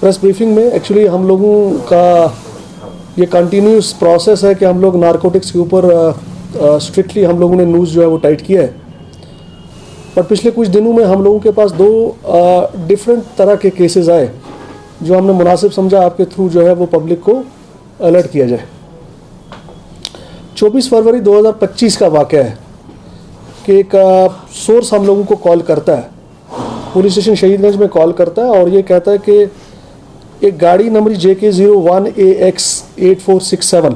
Press briefing में actually हम लोगों का ये कंटिन्यूस प्रोसेस है कि हम लोग नारकोटिक्स के ऊपर स्ट्रिक्टली हम लोगों ने न्यूज़ जो है वो टाइट किया है। पर पिछले कुछ दिनों में हम लोगों के पास दो डिफरेंट तरह के केसेस आए जो हमने मुनासिब समझा आपके थ्रू जो है वो पब्लिक को अलर्ट किया जाए। 24 फरवरी 2025 का वाक़या है कि एक सोर्स हम लोगों को कॉल करता है, पुलिस स्टेशन शहीदगंज में कॉल करता है और ये कहता है कि एक गाड़ी नंबर JK01AX8467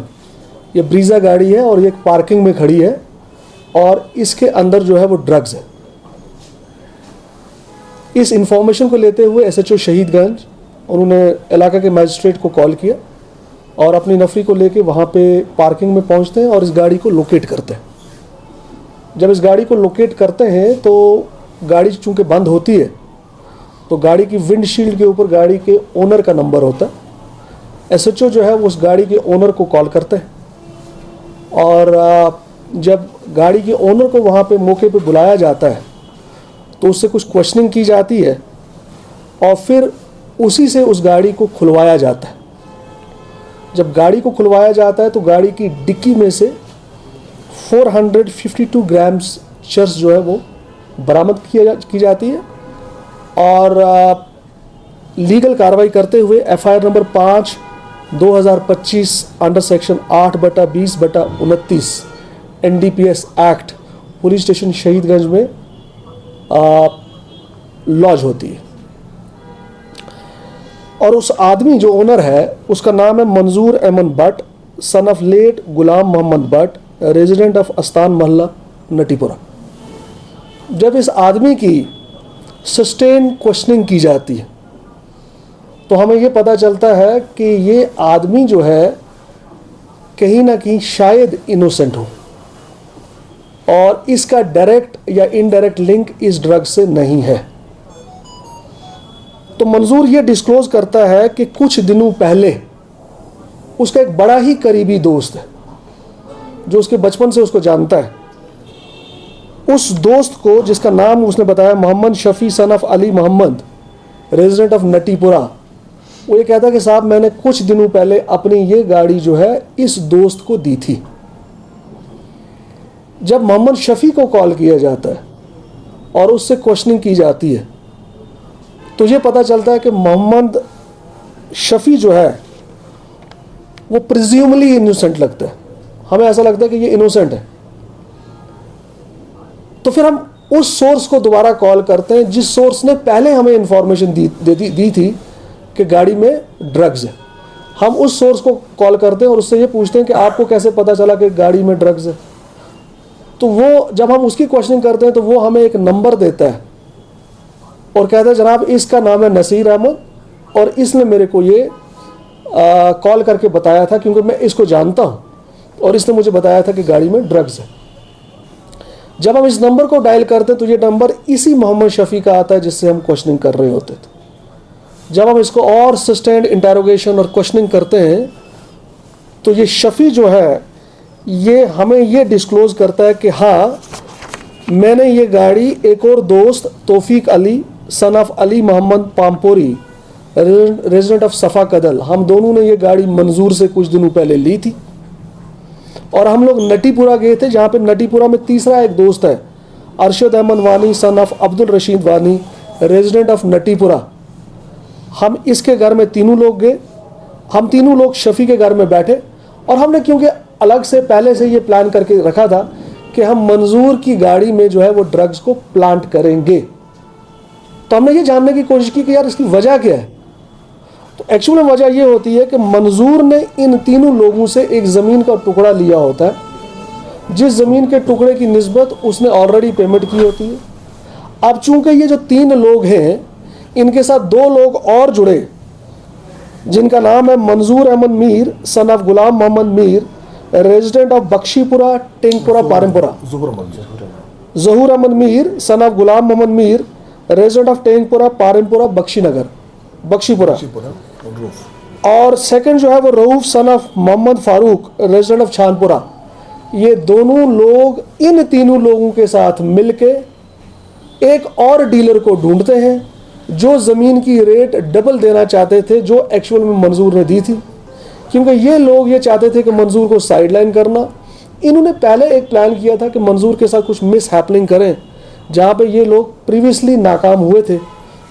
ये ब्रीज़ा गाड़ी है और ये एक पार्किंग में खड़ी है और इसके अंदर जो है वो ड्रग्स है। इस इंफॉर्मेशन को लेते हुए SHO शहीदगंज उन्होंने इलाका के मजिस्ट्रेट को कॉल किया और अपनी नफरी को लेके वहाँ पे पार्किंग में पहुँचते हैं और इस गाड़ी को लोकेट करते हैं। जब इस गाड़ी को लोकेट करते हैं तो गाड़ी चूँकि बंद होती है तो गाड़ी की विंडशील्ड के ऊपर गाड़ी के ओनर का नंबर होता है। SHO जो है उस गाड़ी के ओनर को कॉल करते हैं और जब गाड़ी के ओनर को वहाँ पे मौके पे बुलाया जाता है तो उससे कुछ क्वेश्चनिंग की जाती है और फिर उसी से उस गाड़ी को खुलवाया जाता है। जब गाड़ी को खुलवाया जाता है तो गाड़ी की डिक्की में से 452 ग्राम्स चरस जो है वो बरामद की जाती है और लीगल कार्रवाई करते हुए FIR number 5/2025 under section 8/20/29 NDPS act police station Shahidganj में लॉज होती है। और उस आदमी जो ओनर है उसका नाम है Manzoor Ahmad Bhat son of late Ghulam Mohammad Bhat resident of Astan Mohalla Natipora. जब इस आदमी की सस्टेन क्वेश्चनिंग की जाती है तो हमें ये पता चलता है कि ये आदमी जो है कहीं ना कहीं शायद इनोसेंट हो और इसका डायरेक्ट या इनडायरेक्ट लिंक इस ड्रग से नहीं है। तो मंजूर ये डिस्क्लोज करता है कि कुछ दिनों पहले उसका एक बड़ा ही करीबी दोस्त है जो उसके बचपन से उसको जानता है। उस दोस्त को जिसका नाम उसने बताया Mohammad Shafi son of Ali Mohammad resident of Natipora, वो ये कहता है कि साहब मैंने कुछ दिनों पहले अपनी ये गाड़ी जो है इस दोस्त को दी थी। जब मोहम्मद शफी को कॉल किया जाता है और उससे क्वेश्चनिंग की जाती है तो ये पता चलता है कि मोहम्मद शफी जो है वो प्रिज्यूमली इनोसेंट लगता है। हमें ऐसा लगता है कि ये इनोसेंट है। तो फिर हम उस सोर्स को दोबारा कॉल करते हैं जिस सोर्स ने पहले हमें इंफॉर्मेशन दी थी कि गाड़ी में ड्रग्स है। हम उस सोर्स को कॉल करते हैं और उससे ये पूछते हैं कि आपको कैसे पता चला कि गाड़ी में ड्रग्स है। तो वो जब हम उसकी क्वेश्चनिंग करते हैं तो वो हमें एक नंबर देता है और कहता है जनाब इसका नाम है नसीर अहमद और इसने मेरे को ये कॉल करके बताया था क्योंकि मैं इसको जानता हूँ और इसने मुझे बताया था कि गाड़ी में ड्रग्स है। जब हम इस नंबर को डायल करते हैं तो ये नंबर इसी मोहम्मद शफी का आता है जिससे हम क्वेश्चनिंग कर रहे होते थे। जब हम इसको और सस्टेन्ड इंटेरोगेशन और क्वेश्चनिंग करते हैं तो ये शफी जो है ये हमें ये डिस्क्लोज करता है कि हाँ मैंने ये गाड़ी एक और दोस्त Taufiq Ali son of Ali Mohammad Pampori resident of Safa Kadal, हम दोनों ने ये गाड़ी मंजूर से कुछ दिनों पहले ली थी और हम लोग नटीपुरा गए थे जहाँ पे नटीपुरा में तीसरा एक दोस्त है अरशद अहमद वानी सन ऑफ अब्दुल रशीद वानी रेजिडेंट ऑफ नटीपुरा। हम इसके घर में तीनों लोग गए। हम तीनों लोग शफी के घर में बैठे और हमने क्योंकि अलग से पहले से ये प्लान करके रखा था कि हम मंजूर की गाड़ी में जो है वो ड्रग्स को प्लांट करेंगे। तो हमने ये जानने की कोशिश की कि यार इसकी वजह क्या है। तो एक्चुअल में वजह ये होती है कि मंजूर ने इन तीनों लोगों से एक ज़मीन का टुकड़ा लिया होता है जिस ज़मीन के टुकड़े की निस्बत उसने ऑलरेडी पेमेंट की होती है। अब चूंकि ये जो तीन लोग हैं इनके साथ दो लोग और जुड़े जिनका नाम है Manzoor Ahmad Mir son of Ghulam Mohammad Mir resident of Bakshipora Tengpora Parampora, Zahoor Ahmad Mir son of Ghulam Mohammad Mir resident of Tengpora Parampora Bakshinagar Bakshipora और सेकंड जो है वो Rauf son of Mohammad Farooq resident of Chhanpora. ये दोनों लोग इन तीनों लोगों के साथ मिलके एक और डीलर को ढूंढते हैं जो ज़मीन की रेट डबल देना चाहते थे जो एक्चुअल में मंजूर ने दी थी, क्योंकि ये लोग ये चाहते थे कि मंजूर को साइडलाइन करना। इन्होंने पहले एक प्लान किया था कि मंजूर के साथ कुछ मिस हैपनिंग करें, जहाँ पे ये लोग प्रीवियसली नाकाम हुए थे।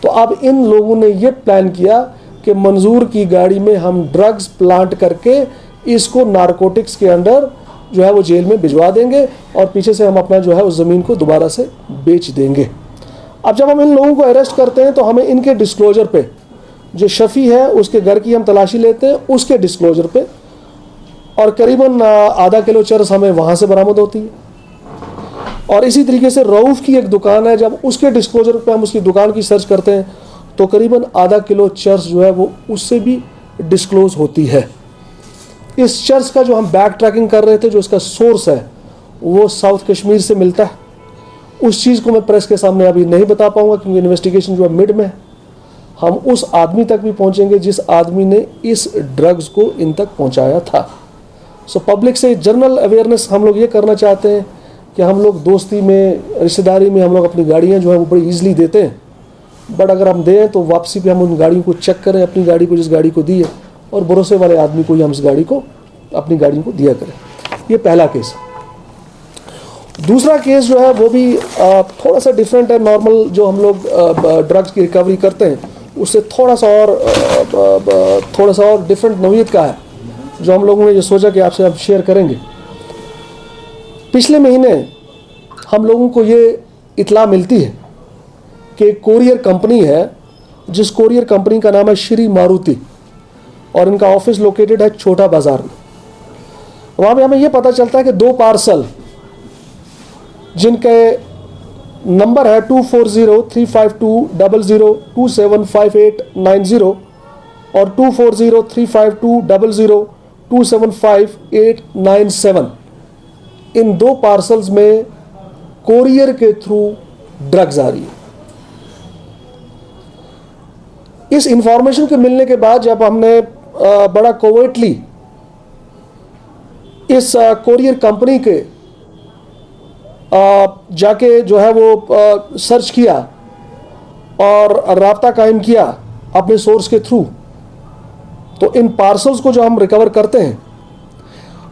तो अब इन लोगों ने ये प्लान किया कि मंजूर की गाड़ी में हम ड्रग्स प्लांट करके इसको नारकोटिक्स के अंडर जो है वो जेल में भिजवा देंगे और पीछे से हम अपना जो है उस ज़मीन को दोबारा से बेच देंगे। अब जब हम इन लोगों को अरेस्ट करते हैं तो हमें इनके डिस्क्लोजर पे, जो शफ़ी है उसके घर की हम तलाशी लेते हैं, उसके डिस्क्लोजर पे, और करीबन आधा किलो चरस हमें वहाँ से बरामद होती है। और इसी तरीके से रऊफ़ की एक दुकान है, जब उसके डिस्क्लोजर पे हम उसकी दुकान की सर्च करते हैं तो करीबन आधा किलो चर्स जो है वो उससे भी डिस्क्लोज होती है। इस चर्च का जो हम बैक ट्रैकिंग कर रहे थे, जो इसका सोर्स है वो साउथ कश्मीर से मिलता है। उस चीज़ को मैं प्रेस के सामने अभी नहीं बता पाऊंगा क्योंकि इन्वेस्टिगेशन जो है मिड में है। हम उस आदमी तक भी पहुंचेंगे जिस आदमी ने इस ड्रग्स को इन तक पहुंचाया था। सो पब्लिक से जनरल अवेयरनेस हम लोग ये करना चाहते हैं कि हम लोग दोस्ती में, रिश्तेदारी में हम लोग अपनी गाड़ियाँ जो है वो बड़ी ईजिली देते हैं, बट अगर हम दें तो वापसी पे हम उन गाड़ियों को चेक करें, अपनी गाड़ी को जिस गाड़ी को दी है, और भरोसे वाले आदमी को ही हम इस गाड़ी को, अपनी गाड़ियों को दिया करें। ये पहला केस है। दूसरा केस जो है वो भी थोड़ा सा डिफरेंट है। नॉर्मल जो हम लोग ड्रग्स की रिकवरी करते हैं उससे थोड़ा सा और डिफरेंट नौइयत का है, जो हम लोगों ने ये सोचा कि आपसे अब शेयर करेंगे। पिछले महीने हम लोगों को ये इत्ला मिलती है कि एक कोरियर कंपनी है, जिस कोरियर कंपनी का नाम है श्री मारुति, और इनका ऑफिस लोकेटेड है छोटा बाजार में। वहाँ पे हमें ये पता चलता है कि 2 पार्सल जिनके नंबर है 24035200275890 और 24035200275897, इन 2 पार्सल्स में कोरियर के थ्रू ड्रग्स आ रही है। इस इंफॉर्मेशन के मिलने के बाद जब हमने बड़ा कोवर्टली इस कोरियर कंपनी के जाके जो है वो सर्च किया और राब्ता कायम किया अपने सोर्स के थ्रू, तो इन पार्सल्स को जो हम रिकवर करते हैं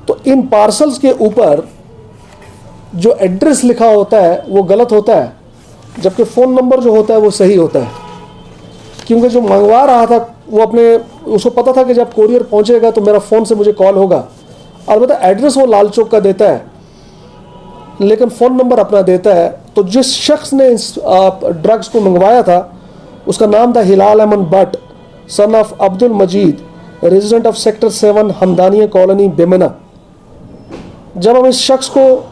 तो इन पार्सल्स के ऊपर जो एड्रेस लिखा होता है वो गलत होता है, जबकि फ़ोन नंबर जो होता है वो सही होता है। क्योंकि जो मंगवा रहा था वो उसको पता था कि जब कोरियर पहुंचेगा तो मेरा फ़ोन से मुझे कॉल होगा। अलबत्ता एड्रेस वो लाल चौक का देता है लेकिन फ़ोन नंबर अपना देता है। तो जिस शख्स ने इस ड्रग्स को मंगवाया था उसका नाम था Hilal Ahmad Bhat, son of Abdul Majid, resident of sector 7 Hamdania colony Bemina. जब हम इस शख्स को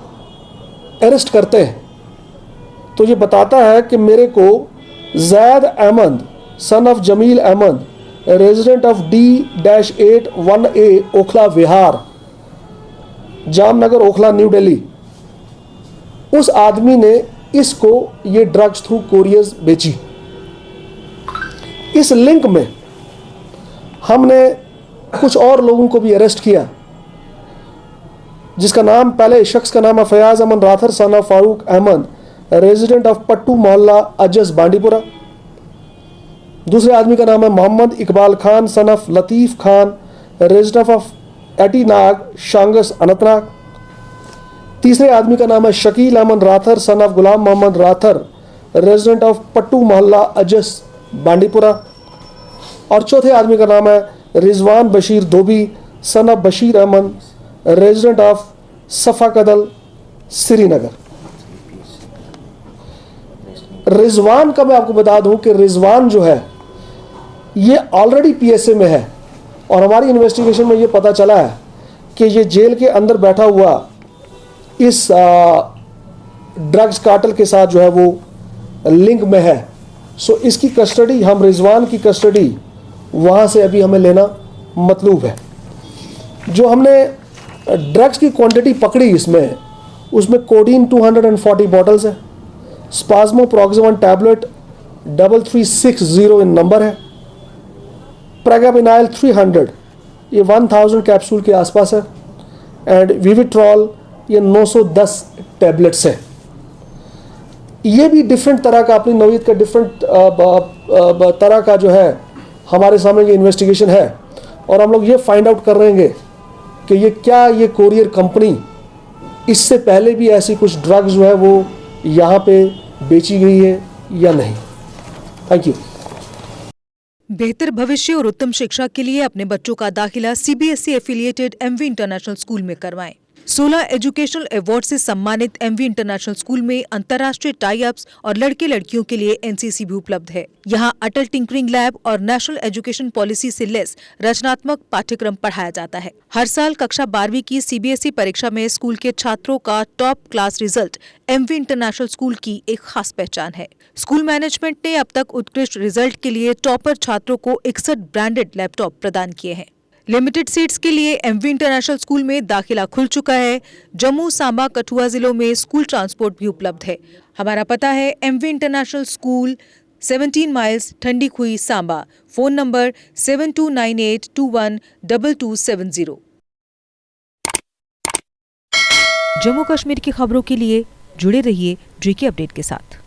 अरेस्ट करते हैं तो ये बताता है कि मेरे को Zaid Ahmed, son of Jamil Ahmed, resident of D-8-1A Okhla Vihar, Jamnagar Okhla new Delhi, उस आदमी ने इसको ये ड्रग्स थ्रू कोरियर्स बेची। इस लिंक में हमने कुछ और लोगों को भी अरेस्ट किया, जिसका नाम, पहले शख्स का नाम है Fayaz Aman Rather, son of Farooq Ahmad, resident of Pattu Mohalla Ajas Bandipora. दूसरे आदमी का नाम है Mohammad Iqbal Khan, son of Latif Khan, resident of Aitinag Shangus Anantnag. तीसरे आदमी का नाम है Shakeel Ahmad Rather, son of Ghulam Mohammad Rather, resident of Pattu Mohalla Ajas Bandipora. और चौथे आदमी का नाम है Rizwan Bashir Dhobi, son of Bashir Ahmad, resident of Safa कदल श्रीनगर। रिजवान का मैं आपको बता दूं कि रिजवान जो है ये ऑलरेडी PSA में है, और हमारी इन्वेस्टिगेशन में ये पता चला है कि ये जेल के अंदर बैठा हुआ इस ड्रग्स कार्टेल के साथ जो है वो लिंक में है। सो इसकी कस्टडी, हम रिजवान की कस्टडी वहाँ से अभी हमें लेना मतलूब है। जो हमने ड्रग्स की क्वांटिटी पकड़ी इसमें, उसमें कोडीन 240 बॉटल्स है, स्पाज्मोप्रोक्सिवन टैबलेट 3360 इन नंबर है, प्रेगाबिनाइल 300 ये 1000 कैप्सूल के आसपास है, एंड विविट्रॉल ये 910 टैबलेट्स है। ये भी डिफरेंट तरह का, अपनी नौयत का डिफरेंट तरह का जो है हमारे सामने ये इन्वेस्टिगेशन है। और हम लोग ये फाइंड आउट कर रहे हैं कि ये कोरियर कंपनी इससे पहले भी ऐसी कुछ ड्रग्स जो है वो यहाँ पे बेची गई है या नहीं। Thank you. बेहतर भविष्य और उत्तम शिक्षा के लिए अपने बच्चों का दाखिला CBSE affiliated MV international school में करवाएं। 16 एजुकेशनल अवार्ड से सम्मानित एमवी इंटरनेशनल स्कूल में अंतर्राष्ट्रीय टाई अप्स और लड़के लड़कियों के लिए एनसीसी भी उपलब्ध है। यहाँ अटल टिंकरिंग लैब और नेशनल एजुकेशन पॉलिसी से लेस रचनात्मक पाठ्यक्रम पढ़ाया जाता है। हर साल कक्षा 12वीं की सीबीएसई परीक्षा में स्कूल के छात्रों का top class result MV international school की एक खास पहचान है। स्कूल मैनेजमेंट ने अब तक उत्कृष्ट रिजल्ट के लिए टॉपर छात्रों को 61 ब्रांडेड लैपटॉप प्रदान किए हैं। लिमिटेड सीट्स के लिए एमवी इंटरनेशनल स्कूल में दाखिला खुल चुका है। जम्मू, सांबा, कठुआ जिलों में स्कूल ट्रांसपोर्ट भी उपलब्ध है। हमारा पता है MV international school, 17 miles, Thandi Khui, Samba. Phone number 7298212270। Jammu Kashmir की खबरों के लिए जुड़े रहिए जीके अपडेट के साथ।